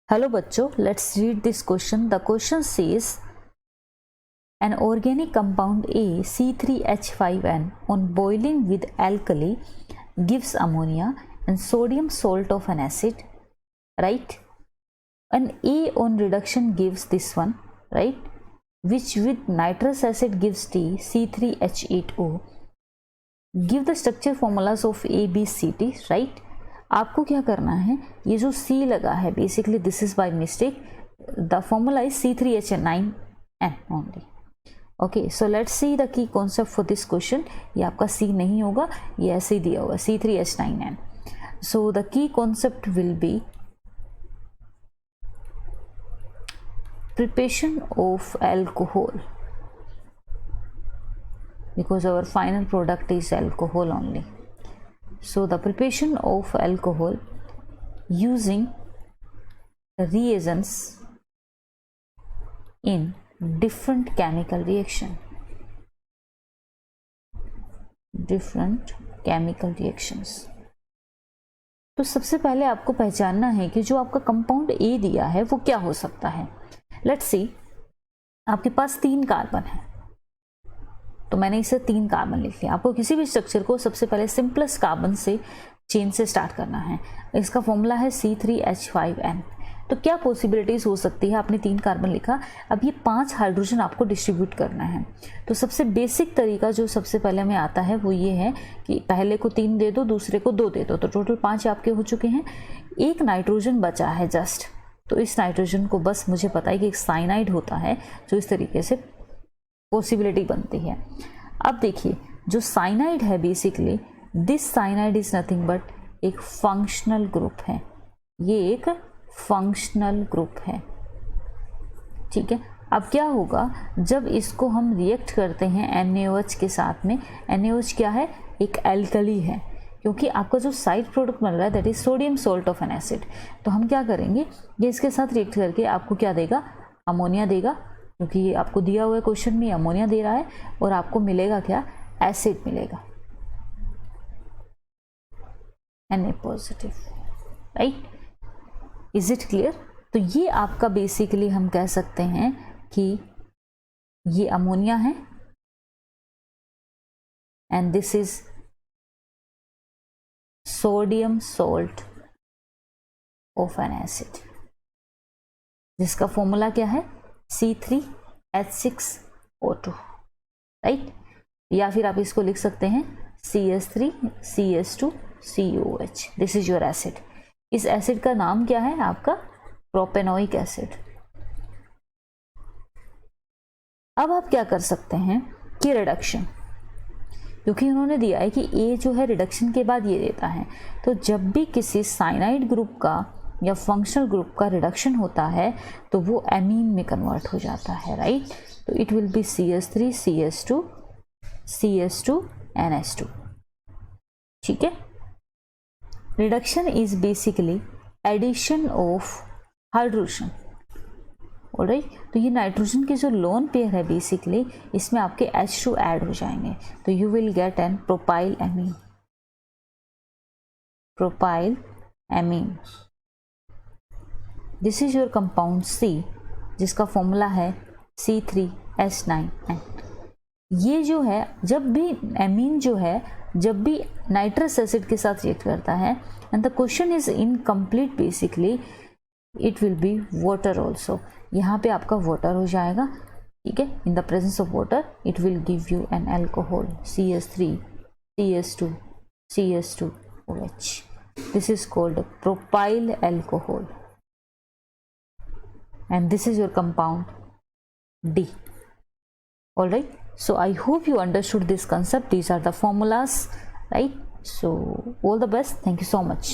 Hello बच्चों, let's read this question. The question says an organic compound A C3H5N on boiling with alkali gives ammonia and sodium salt of an acid, right? And A on reduction gives this one, right? Which with nitrous acid gives T C3H8O. Give the structure formulas of A, B, C, T, right? आपको क्या करना है, ये जो C लगा है basically this is by mistake, the formula is C3H9N only. Okay, so let's see the key concept for this question. ये आपका C नहीं होगा, ये ऐसे ही दिया हुआ C3H9N. So the key concept will be preparation of alcohol, because our final product is alcohol only. So the preparation of alcohol using reagents in different chemical reaction, different chemical reactions. तो सबसे पहले आपको पहचानना है कि जो आपका compound A दिया है वो क्या हो सकता है. लेट्स सी, आपके पास 3 कार्बन है, तो मैंने इसे 3 कार्बन लिख लिया. आपको किसी भी स्ट्रक्चर को सबसे पहले सिंपलेस्ट कार्बन से चेन से स्टार्ट करना है. इसका फॉर्मूला है C3H5N. तो क्या पॉसिबिलिटीज हो सकती है, आपने 3 कार्बन लिखा, अब ये 5 हाइड्रोजन आपको डिस्ट्रीब्यूट करना है. तो सबसे बेसिक तरीका जो सबसे पहले में आता है वो ये है कि पहले को 3 दे दो, दूसरे को 2 दे दो, तो टोटल 5 आपके हो चुके हैं. एक नाइट्रोजन बचा है जस्ट, तो इस नाइट्रोजन को बस मुझे पता है कि एक साइनाइड होता है जो इस तरीके से पॉसिबिलिटी बनती है. अब देखिए, जो साइनाइड है basically this cyanide is nothing but एक फंक्शनल ग्रुप है. ये एक फंक्शनल ग्रुप है, ठीक है. अब क्या होगा जब इसको हम रिएक्ट करते हैं NaOH के साथ में, NaOH क्या है, एक एल्कली है, क्योंकि आपका जो साइड प्रोडक्ट बन रहा है that is sodium salt of N acid. तो हम क्या करेंगे, ये इसके साथ रिएक्ट करके आपको क्या देगा, अमोनिया देगा, क्योंकि ये आपको दिया हुआ है क्वेश्चन में अमोनिया दे रहा है, और आपको मिलेगा क्या, एसिड मिलेगा, Na positive, right. Is it clear. तो ये आपका बेसिकली हम कह सकते हैं कि ये अमोनिया है and this is sodium salt of N acid, जिसका फॉर्मूला क्या है C3H6O2, राइट. या फिर आप इसको लिख सकते हैं CH3CH2COH. This is your acid. इस एसिड का नाम क्या है आपका, प्रोपेनोइक एसिड. अब आप क्या कर सकते हैं कि रिडक्शन, क्योंकि उन्होंने दिया है कि A जो है रिडक्शन के बाद ये देता है, तो जब भी किसी साइनाइड ग्रुप का या फंक्शनल ग्रुप का रिडक्शन होता है तो वो एमीन में कन्वर्ट हो जाता है, राइट. तो इट विल बी CH3CH2CH2NH2, ठीक है. Reduction is basically addition of hydrogen, alright. तो ये नाइट्रोजन के जो लोन पेयर है बेसिकली इसमें आपके H2 ऐड हो जाएंगे, तो you will get an propyl amine, propyl amine. This is your compound C, जिसका फॉर्मूला है C3H9N. ये जो है, जब भी एमीन जो है जब भी नाइट्रस एसिड के साथ रिएक्ट करता है and the question is incomplete, basically it will be water also. यहाँ पे आपका वाटर हो जाएगा, ठीक है. In the presence of water it will give you an alcohol CH3CH2CH2OH. This is called propyl alcohol and this is your compound D. All right, so I hope you understood this concept. These are the formulas, right? So all the best. Thank you so much.